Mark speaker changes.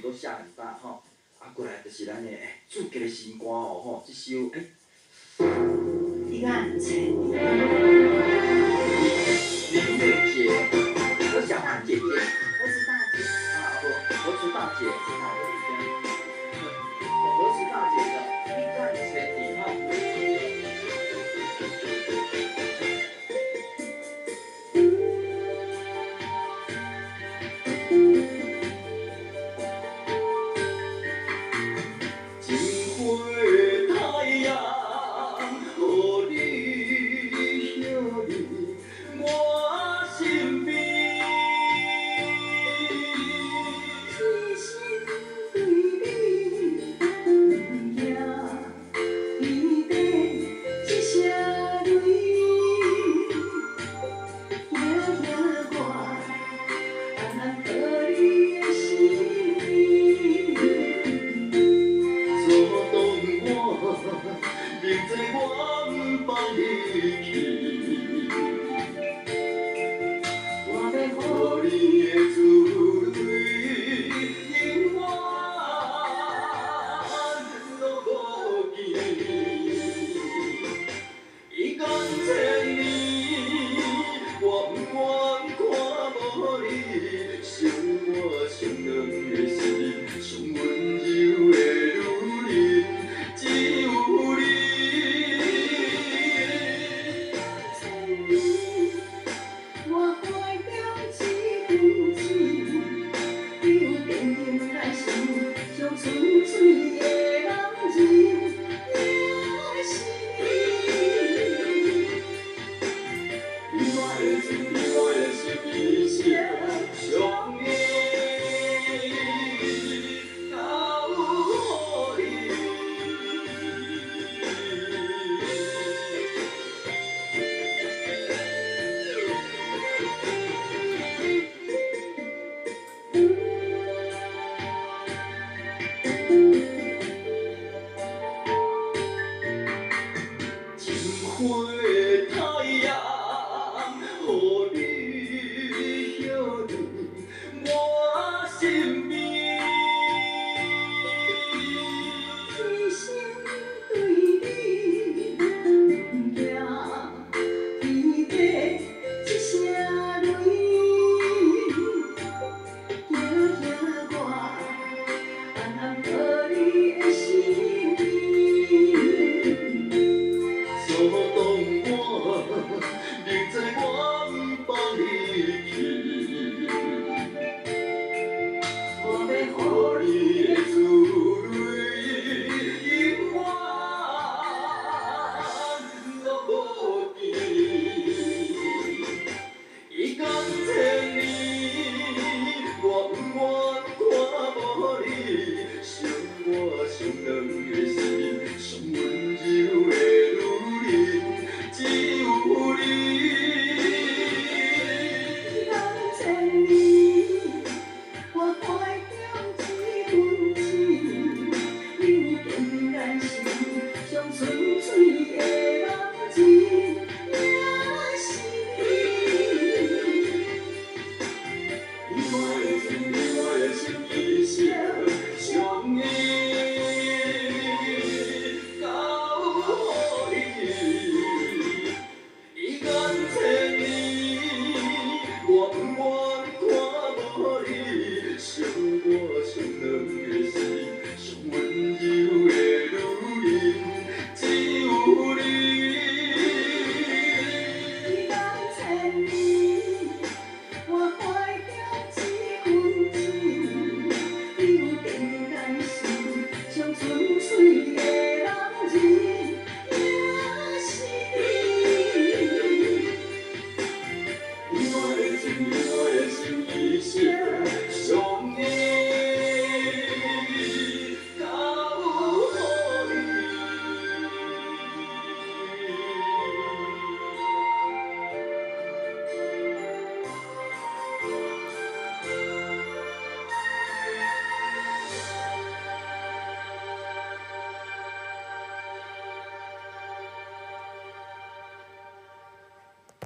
Speaker 1: 都写很大吼。啊，过来就是咱的主角的新歌哦吼，这首
Speaker 2: 你看，谁？
Speaker 1: 林美姐，和小曼姐姐，
Speaker 2: 我是大姐。
Speaker 1: 啊不，何池大姐，是哪位这样？何池大姐的，你看谁？你看。金花太阳，予你遐哩我身边。
Speaker 2: 一心对你不呀，一边一声泪，行行我安和你的心。
Speaker 1: 明知我不放你去，
Speaker 2: 我要予
Speaker 1: 予
Speaker 2: 你
Speaker 1: 你的珠水永远拢无见。一眼千里，我不愿看无你，伤我伤人的心，上温柔的女人只有你。
Speaker 2: 我怀中一份情，只有坚定来想，将纯粹的感情也是你。
Speaker 1: 我的心，我的心一生相依，交予你。